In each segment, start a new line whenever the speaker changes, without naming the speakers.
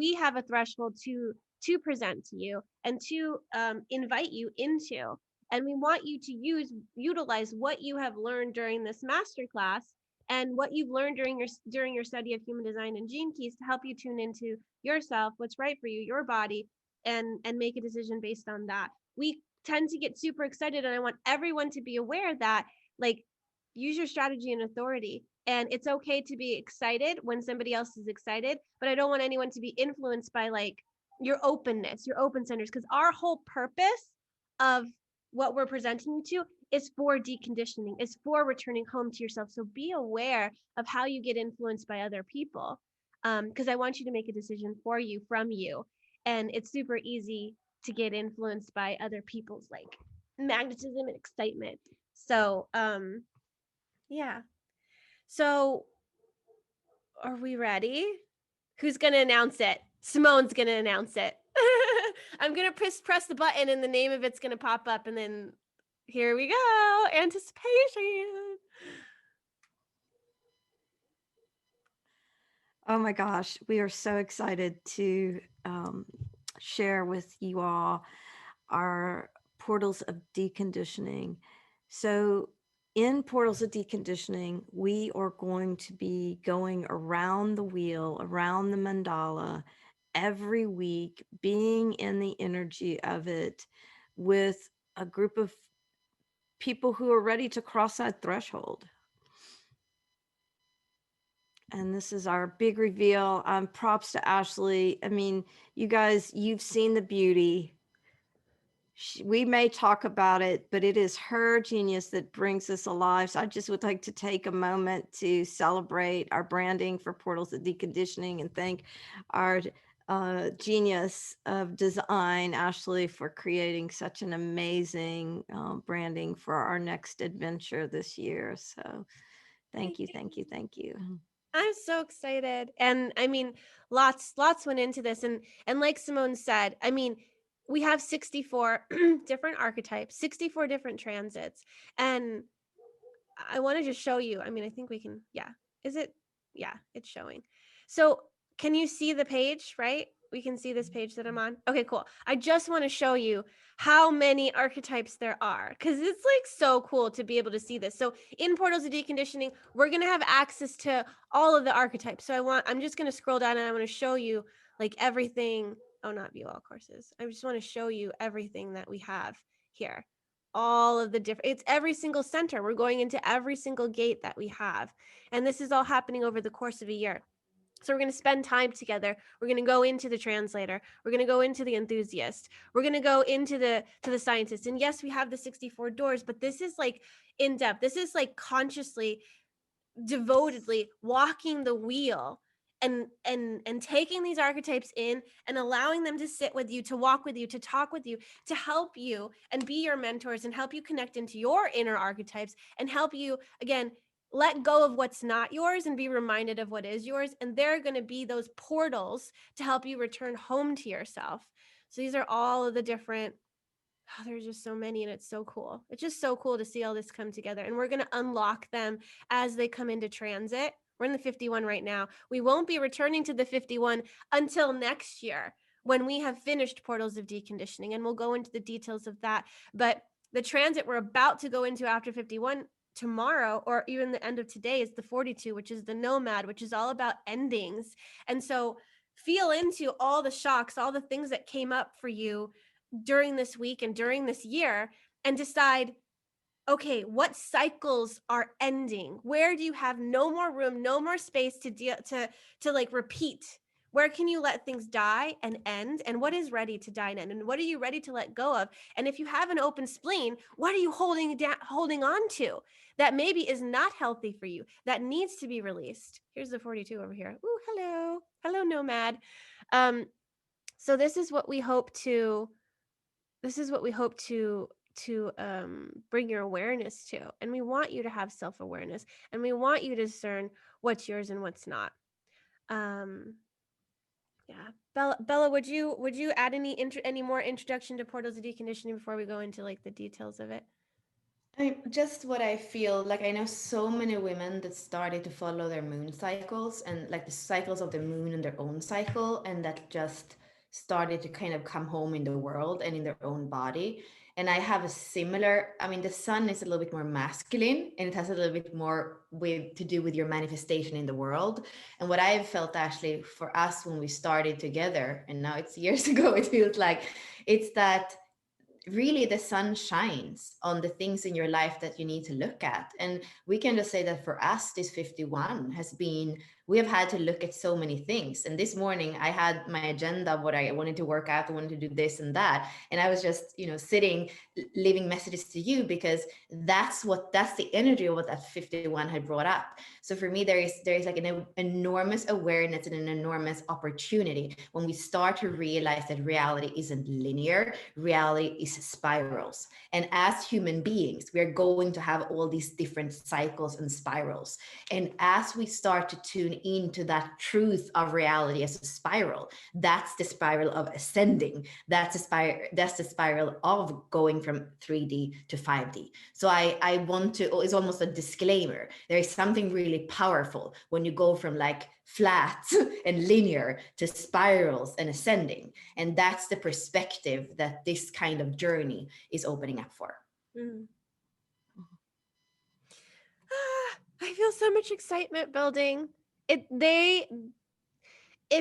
we have a threshold to present to you and to invite you into. And we want you to utilize what you have learned during this masterclass and what you've learned during your study of human design and gene keys to help you tune into yourself, what's right for you, your body, and make a decision based on that. We tend to get super excited, and I want everyone to be aware that, like, use your strategy and authority. And it's okay to be excited when somebody else is excited, but I don't want anyone to be influenced by like your openness, your open centers, because our whole purpose of what we're presenting you to is for deconditioning, is for returning home to yourself. So be aware of how you get influenced by other people, because I want you to make a decision for you, from you. And it's super easy to get influenced by other people's like magnetism and excitement. So yeah. So are we ready? Who's going to announce it? Simone's going to announce it. I'm going to press the button and the name of it's going to pop up, and then here we go. Anticipation.
Oh my gosh, we are so excited to share with you all our portals of deconditioning. So in portals of deconditioning, we are going to be going around the wheel, around the mandala every week, being in the energy of it with a group of people who are ready to cross that threshold. And this is our big reveal. Props to Ashley. I mean, you guys, you've seen the beauty. We may talk about it, but it is her genius that brings us alive. So I just would like to take a moment to celebrate our branding for Portals of Deconditioning and thank our genius of design, Ashley, for creating such an amazing branding for our next adventure this year. So thank you, thank you, thank you.
I'm so excited. And I mean, lots went into this. And like Simone said, I mean, we have 64 different archetypes, 64 different transits. And I want to just show you. I mean, I think we can, yeah. Is it? Yeah, it's showing. So can you see the page, right? We can see this page that I'm on. Okay, cool. I just want to show you how many archetypes there are, because it's like so cool to be able to see this. So in Portals of Deconditioning, we're going to have access to all of the archetypes. So I'm just going to scroll down and I want to show you like everything. Oh, not view all courses. I just want to show you everything that we have here. All of the different, it's every single center. We're going into every single gate that we have. And this is all happening over the course of a year. So we're going to spend time together. We're going to go into the translator. We're going to go into the enthusiast. We're going to go into the scientist. And yes, we have the 64 doors, but this is like in depth. This is like consciously, devotedly walking the wheel and taking these archetypes in and allowing them to sit with you, to walk with you, to talk with you, to help you and be your mentors and help you connect into your inner archetypes and help you, again, let go of what's not yours and be reminded of what is yours. And they're going to be those portals to help you return home to yourself. So these are all of the different, oh, there's just so many, and it's so cool. It's just so cool to see all this come together. And we're going to unlock them as they come into transit. We're in the 51 right now. We won't be returning to the 51 until next year when we have finished Portals of Deconditioning, and we'll go into the details of that. But the transit we're about to go into after 51 tomorrow, or even the end of today, is the 42, which is the nomad, which is all about endings. And so feel into all the shocks, all the things that came up for you during this week and during this year, and decide, okay, what cycles are ending? Where do you have no more room, no more space to deal to like repeat? Where can you let things die and end? And what is ready to die and end? And what are you ready to let go of? And if you have an open spleen, what are you holding on to that maybe is not healthy for you, that needs to be released? Here's the 42 over here. Ooh, hello, nomad. So this is what we hope to bring your awareness to. And we want you to have self-awareness, and we want you to discern what's yours and what's not. Yeah, Bella, would you add any more introduction to Portals of Deconditioning before we go into like the details of it?
Just what I feel like, I know so many women that started to follow their moon cycles and like the cycles of the moon and their own cycle, and that just started to kind of come home in the world and in their own body. And I have a similar, I mean, the sun is a little bit more masculine and it has a little bit more with to do with your manifestation in the world. And what I've felt actually for us when we started together, and now it's years ago, it feels like it's that really the sun shines on the things in your life that you need to look at. And we can just say that for us, this 51 has been, we have had to look at so many things. And this morning I had my agenda, what I wanted to work out, I wanted to do this and that, and I was just, sitting, leaving messages to you, because that's the energy of what that 51 had brought up. So for me, there is like an enormous awareness and an enormous opportunity when we start to realize that reality isn't linear, reality is spirals. And as human beings, we're going to have all these different cycles and spirals. And as we start to tune into that truth of reality as a spiral, that's the spiral of ascending. That's the spiral of going from 3D to 5D. So I want to, it's almost a disclaimer. There is something really powerful when you go from like flat and linear to spirals and ascending. And that's the perspective that this kind of journey is opening up for.
Mm. I feel so much excitement building. If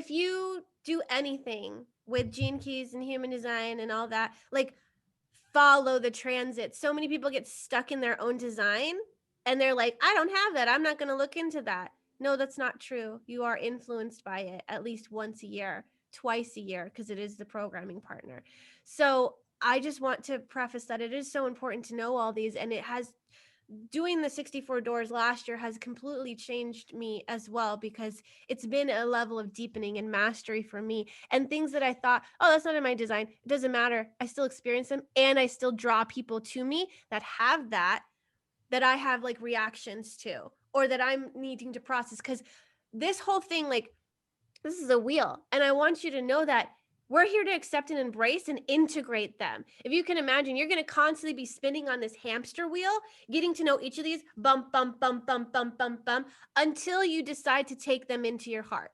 you do anything with gene keys and human design and all that, like follow the transit. So many people get stuck in their own design and they're like, I don't have that. I'm not going to look into that. No, that's not true. You are influenced by it at least once a year, twice a year, because it is the programming partner. So I just want to preface that it is so important to know all these, and it has, doing the 64 doors last year has completely changed me as well, because it's been a level of deepening and mastery for me, and things that I thought, oh, that's not in my design, it doesn't matter, I still experience them, and I still draw people to me that have that I have like reactions to, or that I'm needing to process, because this whole thing, like, this is a wheel, and I want you to know that we're here to accept and embrace and integrate them. If you can imagine, you're going to constantly be spinning on this hamster wheel, getting to know each of these, bump, bump, bump, bump, bump, bump, bump, until you decide to take them into your heart,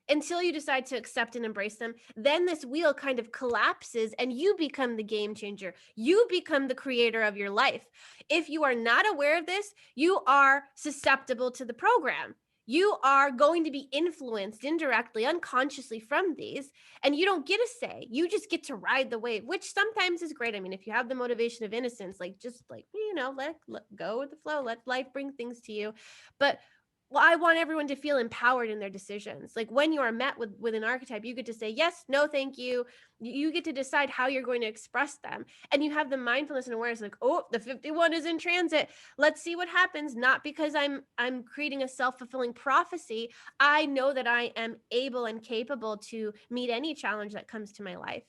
until you decide to accept and embrace them. Then this wheel kind of collapses and you become the game changer. You become the creator of your life. If you are not aware of this, you are susceptible to the program. You are going to be influenced indirectly, unconsciously from these, and you don't get a say. You just get to ride the wave, which sometimes is great. I mean, if you have the motivation of innocence, like just like, let go with the flow, let life bring things to you. But well, I want everyone to feel empowered in their decisions. Like when you are met with an archetype, you get to say yes, no, thank you. You get to decide how you're going to express them, and you have the mindfulness and awareness. Like, oh, the 51 is in transit. Let's see what happens. Not because I'm creating a self-fulfilling prophecy. I know that I am able and capable to meet any challenge that comes to my life.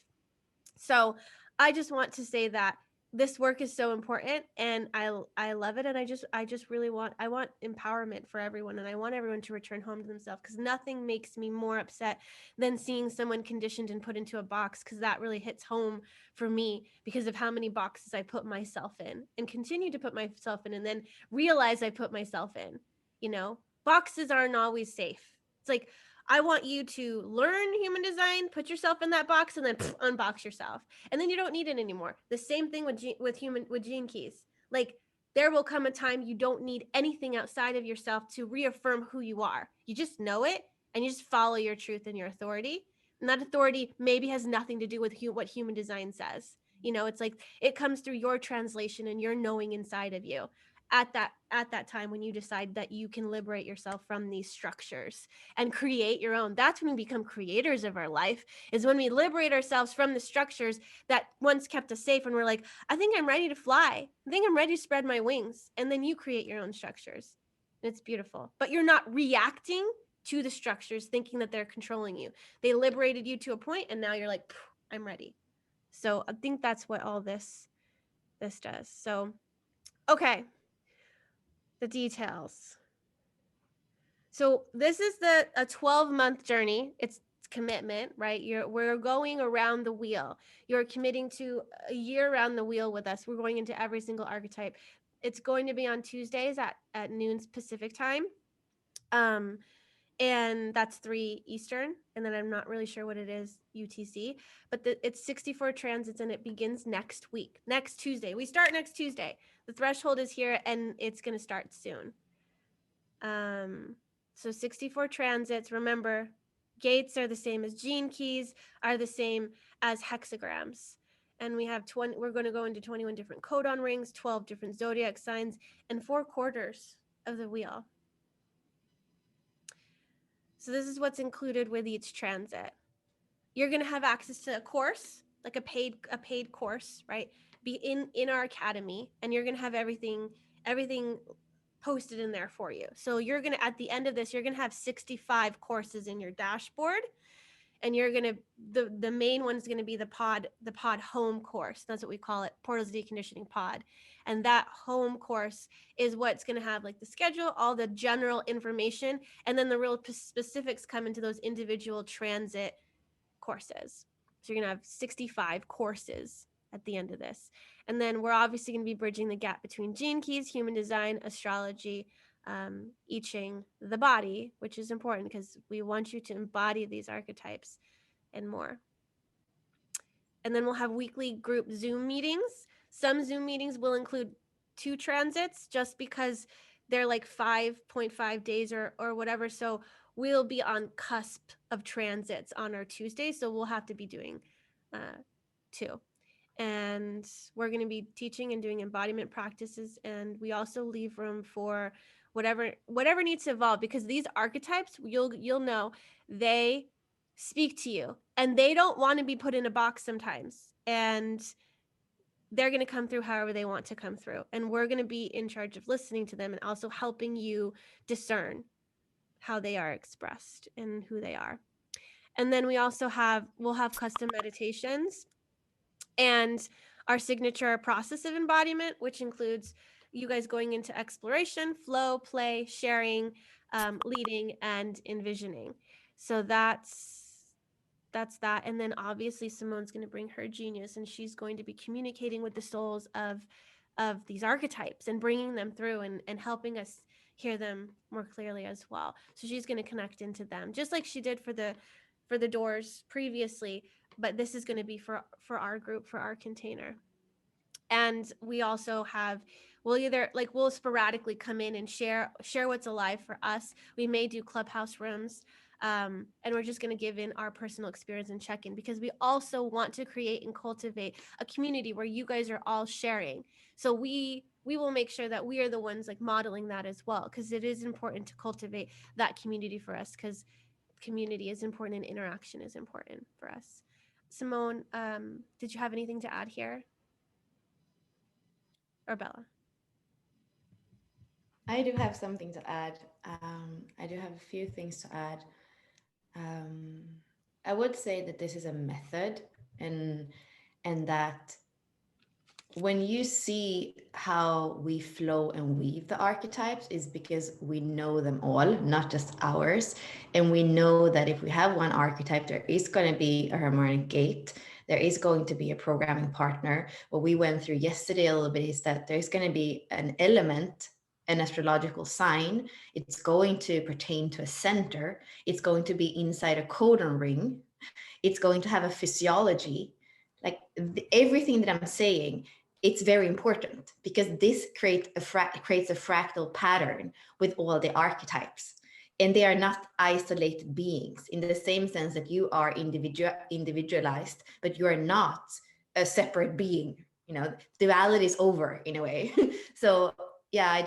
So I just want to say that this work is so important, and I love it, and I just really want, I want empowerment for everyone, and I want everyone to return home to themselves, because nothing makes me more upset than seeing someone conditioned and put into a box, because that really hits home for me because of how many boxes I put myself in and continue to put myself in, and then realize I put myself in. Boxes aren't always safe. It's like, I want you to learn human design, put yourself in that box, and then unbox yourself, and then you don't need it anymore. The same thing with gene keys. Like, there will come a time you don't need anything outside of yourself to reaffirm who you are. You just know it, and you just follow your truth and your authority. And that authority maybe has nothing to do with what human design says. It's like it comes through your translation and your knowing inside of you at that time when you decide that you can liberate yourself from these structures and create your own. That's when we become creators of our life, is when we liberate ourselves from the structures that once kept us safe, and we're like, I think I'm ready to fly, I think I'm ready to spread my wings, and then you create your own structures. And it's beautiful, but you're not reacting to the structures thinking that they're controlling you. They liberated you to a point, and now you're like, I'm ready. So I think that's what all this does. So okay, the details. So this is a 12-month journey. It's commitment, right? We're going around the wheel. You're committing to a year around the wheel with us. We're going into every single archetype. It's going to be on Tuesdays at noon Pacific time. And that's 3 Eastern. And then I'm not really sure what it is UTC, but it's 64 transits and it begins next week, next Tuesday. We start next Tuesday. The threshold is here and it's going to start soon. So 64 transits. Remember, gates are the same as gene keys, are the same as hexagrams. And we have 20, we're going to go into 21 different codon rings, 12 different zodiac signs, and 4 quarters of the wheel. So this is what's included with each transit. You're going to have access to a course, like a paid course, right? Be in our academy, and you're going to have everything posted in there for you. So you're going to, at the end of this, you're going to have 65 courses in your dashboard, and you're going to, the main one is going to be the pod home course. That's what we call it, Portals Deconditioning Pod. And that home course is what's going to have like the schedule, all the general information, and then the real specifics come into those individual transit courses. So you're going to have 65 courses at the end of this. And then we're obviously going to be bridging the gap between gene keys, human design, astrology, I Ching, the body, which is important because we want you to embody these archetypes and more. And then we'll have weekly group Zoom meetings. Some Zoom meetings will include 2 transits just because they're like 5.5 days or whatever. So we'll be on cusp of transits on our Tuesday. So we'll have to be doing 2. And we're going to be teaching and doing embodiment practices. And we also leave room for whatever needs to evolve, because these archetypes, you'll know, they speak to you and they don't want to be put in a box sometimes, and they're going to come through however they want to come through, and we're going to be in charge of listening to them and also helping you discern how they are expressed and who they are. And then we'll have custom meditations and our signature process of embodiment, which includes you guys going into exploration, flow, play, sharing, leading, and envisioning. So that's that. And then obviously Simone's going to bring her genius, and she's going to be communicating with the souls of these archetypes and bringing them through and helping us hear them more clearly as well. So she's going to connect into them, just like she did for the doors previously, but this is going to be for our group, for our container. And we also have, we'll sporadically come in and share what's alive for us. We may do Clubhouse Rooms, and we're just going to give in our personal experience and check in, because we also want to create and cultivate a community where you guys are all sharing. So we will make sure that we are the ones like modeling that as well, because it is important to cultivate that community for us, because community is important and interaction is important for us. Simone, did you have anything to add here? Or Bella?
I do have something to add. I do have a few things to add. I would say that this is a method, and that when you see how we flow and weave the archetypes is because we know them all, not just ours. And we know that if we have one archetype, there is going to be a harmonic gate. There is going to be a programming partner. What we went through yesterday a little bit is that there's going to be an element, an astrological sign. It's going to pertain to a center. It's going to be inside a codon ring. It's going to have a physiology. Like everything that I'm saying, it's very important, because this creates a fractal pattern with all the archetypes. And they are not isolated beings in the same sense that you are individualized, but you are not a separate being. You know, duality is over in a way. So yeah,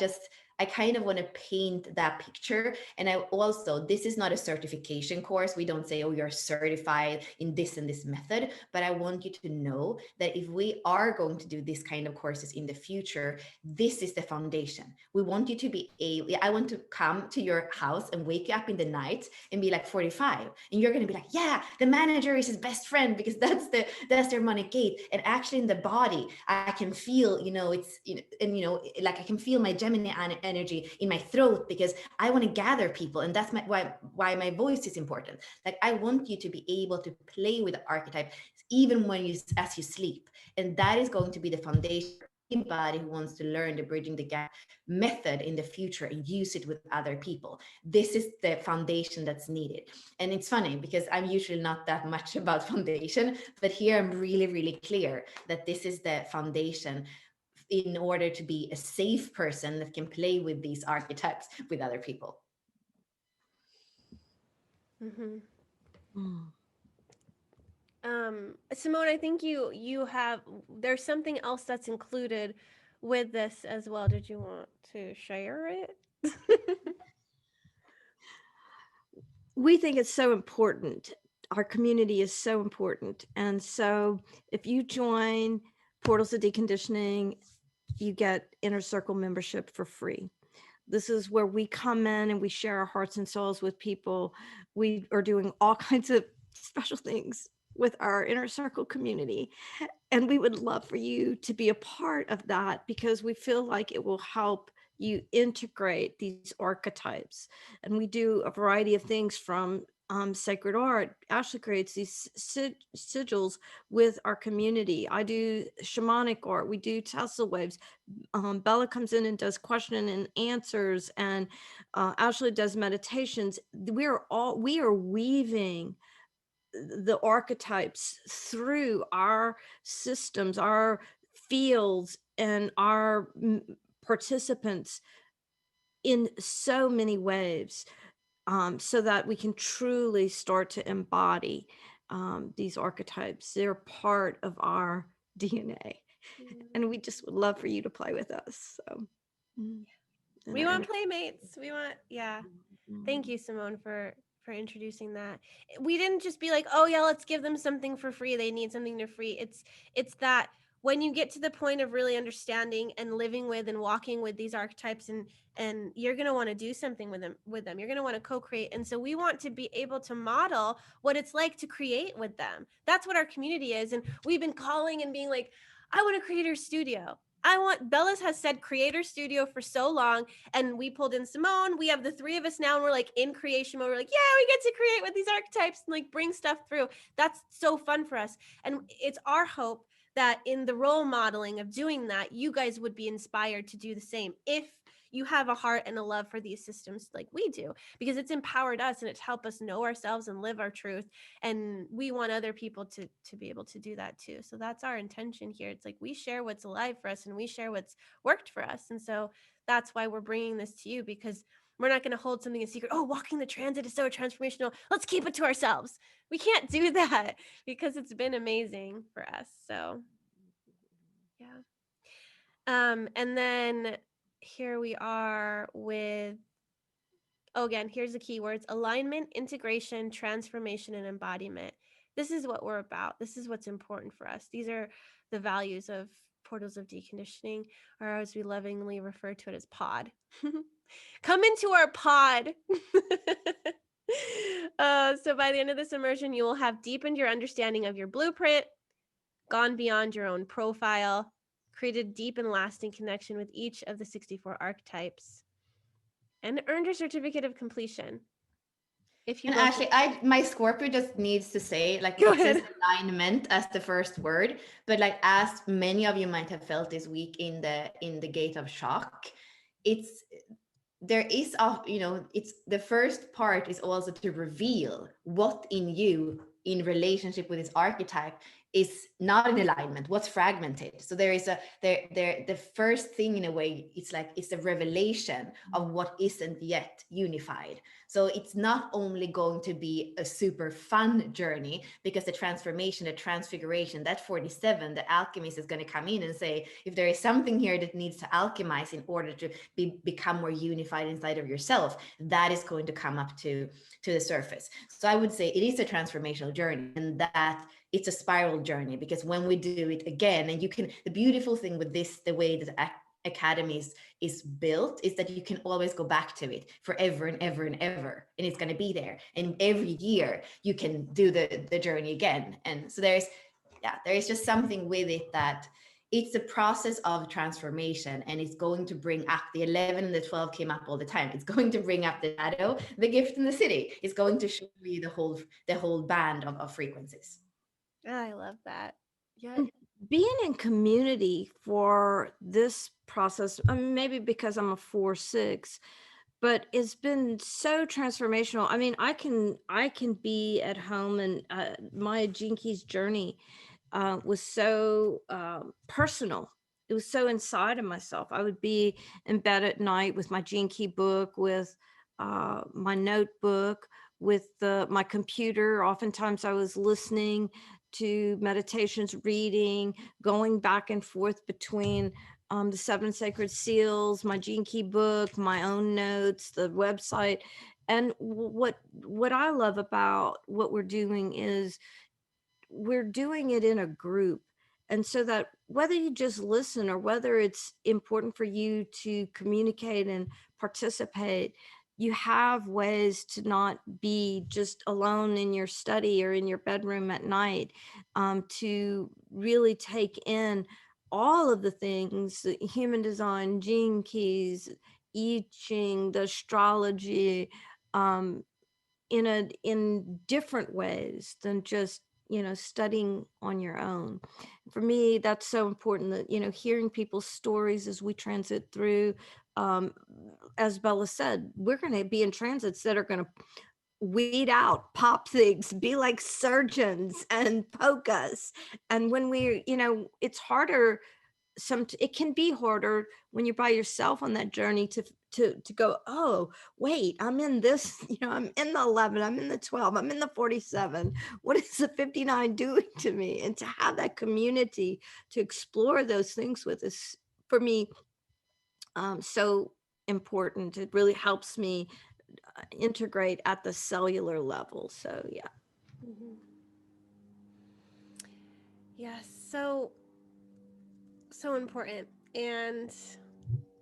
I kind of want to paint that picture. And I also, this is not a certification course. We don't say, oh, you're certified in this and this method, but I want you to know that if we are going to do this kind of courses in the future, this is the foundation. We want you to be I want to come to your house and wake you up in the night and be like 45. And you're going to be like, yeah, the manager is his best friend, because that's their harmonic gate. And actually in the body, I can feel, like I can feel my Gemini energy in my throat, because I want to gather people, and that's why my voice is important. Like I want you to be able to play with the archetype even as you sleep, and that is going to be the foundation. anybody who wants to learn the bridging the gap method in the future and use it with other people. This is the foundation that's needed. And it's funny because I'm usually not that much about foundation, but here I'm really, really clear that this is the foundation in order to be a safe person that can play with these archetypes with other people.
Mm-hmm.
Mm.
Simone, I think you have, there's something else that's included with this as well. Did you want to share it?
We think it's so important. Our community is so important. And so if you join Portals of Deconditioning, you get Inner Circle membership for free. This is where we come in and we share our hearts and souls with people. We are doing all kinds of special things with our Inner Circle community. And we would love for you to be a part of that because we feel like it will help you integrate these archetypes. And we do a variety of things from sacred art. Ashley creates these sigils with our community. I do shamanic art. We do Tesla waves. Bella comes in and does question and answers, and Ashley does meditations. We are weaving the archetypes through our systems, our fields, and our participants in so many ways, so that we can truly start to embody these archetypes. They're part of our DNA. And we just would love for you to play with us. So
we want playmates. We want, yeah. Thank you, Simone, for introducing that. We didn't just be like, oh yeah, let's give them something for free. They need something for free. It's that when you get to the point of really understanding and living with and walking with these archetypes, and you're going to want to do something with them. You're going to want to co-create. And so we want to be able to model what it's like to create with them. That's what our community is. And we've been calling and being like, I want a creator studio. Bella's has said creator studio for so long, and we pulled in Simone. We have the three of us now, and we're like in creation mode. We're like, yeah, we get to create with these archetypes and like bring stuff through. That's so fun for us. And it's our hope that in the role modeling of doing that, you guys would be inspired to do the same if you have a heart and a love for these systems like we do, because it's empowered us and it's helped us know ourselves and live our truth. And we want other people to be able to do that too. So that's our intention here. It's like we share what's alive for us and we share what's worked for us. And so that's why we're bringing this to you, because we're not going to hold something in secret. Oh, walking the transit is so transformational. Let's keep it to ourselves. We can't do that because it's been amazing for us. So yeah. And then here we are with, again, here's the keywords: alignment, integration, transformation, and embodiment. This is what we're about. This is what's important for us. These are the values of Portals of Deconditioning, or as we lovingly refer to it as pod. Come into our pod. So by the end of this immersion, you will have deepened your understanding of your blueprint, gone beyond your own profile, created deep and lasting connection with each of the 64 archetypes, and earned your certificate of completion. If you
and actually, my Scorpio just needs to say, like, it says alignment as the first word, but like as many of you might have felt this week in the gate of shock, it's the first part is also to reveal what in you in relationship with this archetype is not in alignment, what's fragmented. So there is the first thing, in a way, it's a revelation of what isn't yet unified. So it's not only going to be a super fun journey, because the transformation, the transfiguration, that 47, the alchemist is going to come in and say, if there is something here that needs to alchemize in order to become more unified inside of yourself, that is going to come up to the surface. So I would say it is a transformational journey, and that it's a spiral journey, because when we do it again, and the beautiful thing with this, the way that academies is built, is that you can always go back to it forever and ever and ever, and it's going to be there, and every year you can do the journey again. And so there is just something with it, that it's a process of transformation, and it's going to bring up the 11 and the 12 came up all the time. It's going to bring up the shadow, the gift, and the city. It's going to show you the whole band of frequencies.
I love that. Yeah.
being in community for this process, I mean, maybe because I'm a 4/6, but it's been so transformational. I mean, I can be at home, and my Gene Keys journey was so personal. It was so inside of myself. I would be in bed at night with my Gene Key book, with my notebook, with my computer. Oftentimes I was listening to meditations, reading, going back and forth between the 7 sacred seals, my Gene Key book, my own notes, the website. And what I love about what we're doing is we're doing it in a group. And so that whether you just listen or whether it's important for you to communicate and participate, you have ways to not be just alone in your study or in your bedroom at night, to really take in all of the things, the human design, Gene Keys, I Ching, the astrology, in different ways than just studying on your own. For me, that's so important, that hearing people's stories as we transit through. um as Bella said, we're going to be in transits that are going to weed out, pop things, be like surgeons and poke us. And when we, it's harder, it can be harder when you're by yourself on that journey to go, oh wait, I'm in this, I'm in the 11, I'm in the 12, I'm in the 47, what is the 59 doing to me? And to have that community to explore those things with is, for me, so important. It really helps me integrate at the cellular level. So yeah.
Mhm. Yes, so important. And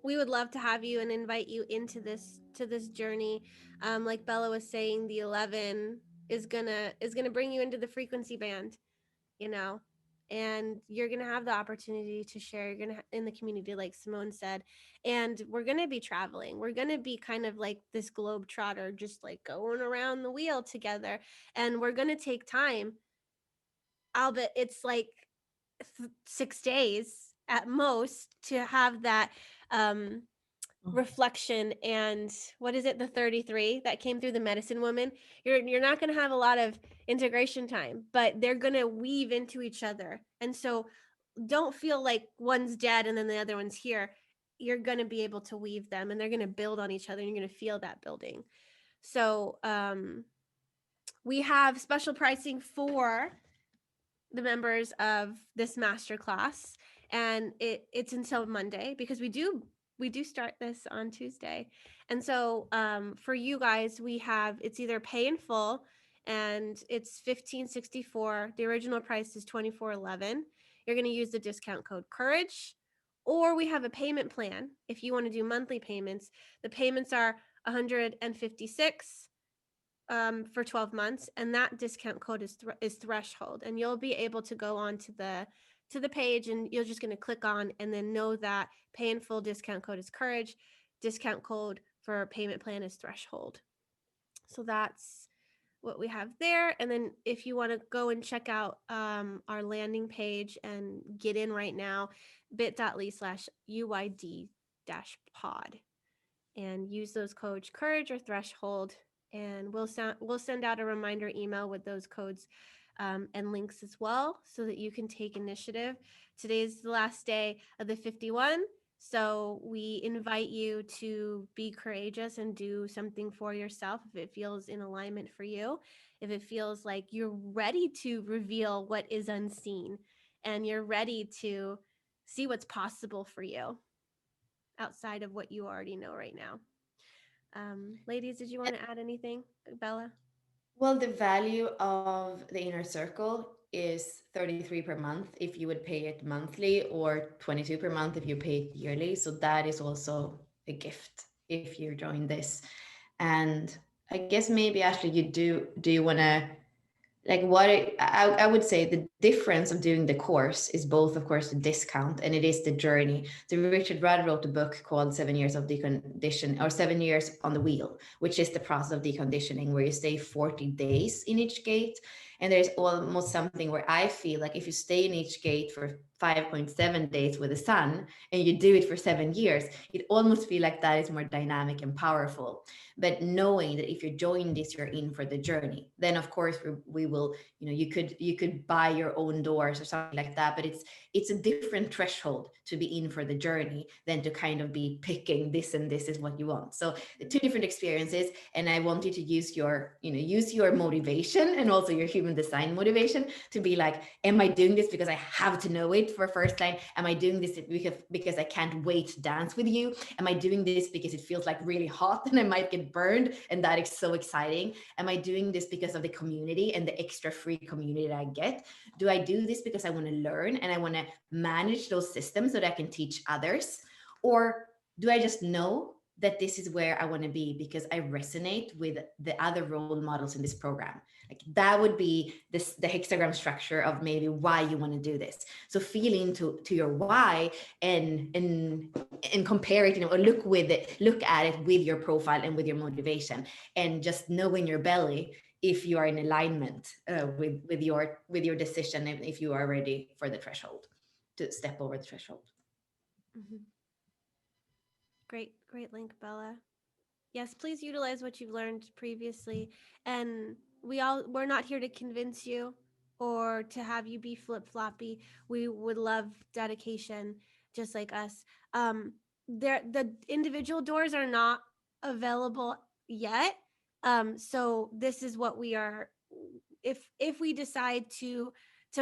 we would love to have you and invite you into this journey. Like Bella was saying, the 11 is gonna bring you into the frequency band, you know, and you're gonna have the opportunity to share. You're gonna in the community, like Simone said, and we're gonna be traveling. We're gonna be kind of like this globe trotter, just like going around the wheel together, and we're gonna take time. I'll bet it's like 6 days at most to have that um reflection. And what is it, the 33 that came through the medicine woman? You're not going to have a lot of integration time, but they're going to weave into each other. And so don't feel like one's dead and then the other one's here. You're going to be able to weave them, and they're going to build on each other, and you're going to feel that building. So we have special pricing for the members of this masterclass, and it's until Monday, because we do start this on Tuesday. And so for you guys, we have, it's either pay in full, and it's $15.64. The original price is $24.11. You're going to use the discount code courage, or we have a payment plan. If you want to do monthly payments, the payments are $156 for 12 months, and that discount code is threshold. And you'll be able to go on to the page, and you're just going to click on and then know that pay in full discount code is courage, discount code for payment plan is threshold. So that's what we have there. And then if you want to go and check out our landing page and get in right now, bit.ly/UYD-pod, and use those codes courage or threshold, and we'll send out a reminder email with those codes and links as well, so that you can take initiative. Today's the last day of the 51, so we invite you to be courageous and do something for yourself if it feels in alignment for you, if it feels like you're ready to reveal what is unseen and you're ready to see what's possible for you outside of what you already know right now. Ladies, did you want to add anything? Bella?
Well, the value of the inner circle is 33 per month if you would pay it monthly, or 22 per month if you pay it yearly. So that is also a gift if you join this. And I guess maybe Ashley, do you want to, like, I would say the difference of doing the course is both, of course, the discount, and it is the journey. So Richard Rudd wrote a book called 7 Years of Decondition, or 7 Years on the Wheel, which is the process of deconditioning, where you stay 40 days in each gate. And there's almost something where I feel like if you stay in each gate for 5.7 days with the sun and you do it for 7 years, it almost feels like that is more dynamic and powerful. But knowing that if you join this, you're in for the journey, then of course we will, you could buy your own doors or something like that. But it's a different threshold to be in for the journey than to kind of be picking this and this is what you want. So two different experiences. And I want you to use your motivation and also your human design motivation to be like, am I doing this because I have to know it for first time? Am I doing this because I can't wait to dance with you? Am I doing this because it feels like really hot and I might get burned and that is so exciting? Am I doing this because of the community and the extra free community that I get? Do I do this because I want to learn and I want to manage those systems so that I can teach others? Or do I just know that this is where I want to be because I resonate with the other role models in this program? Like that would be the hexagram structure of maybe why you want to do this. So feel into your why and compare it, or look at it with your profile and with your motivation, and just know in your belly if you are in alignment with your decision, and if you are ready for the threshold to step over the threshold.
Mm-hmm. Great link, Bella. Yes, please utilize what you've learned previously. And we're not here to convince you or to have you be flip-floppy. We would love dedication, just like us. The individual doors are not available yet. So this is what we are, if we decide to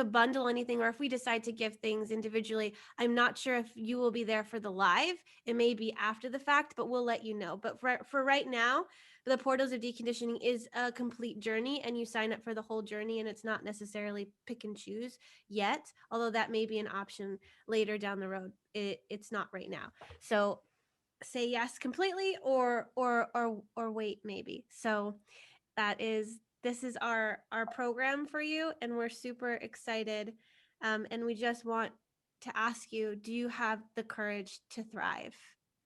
bundle anything, or if we decide to give things individually, I'm not sure if you will be there for the live. It may be after the fact, but we'll let you know. But for right now, the Portals of Deconditioning is a complete journey, and you sign up for the whole journey, and it's not necessarily pick and choose yet, although that may be an option later down the road. It's not right now. So say yes completely, or wait maybe. So this is our program for you, and we're super excited. And we just want to ask you, do you have the courage to thrive?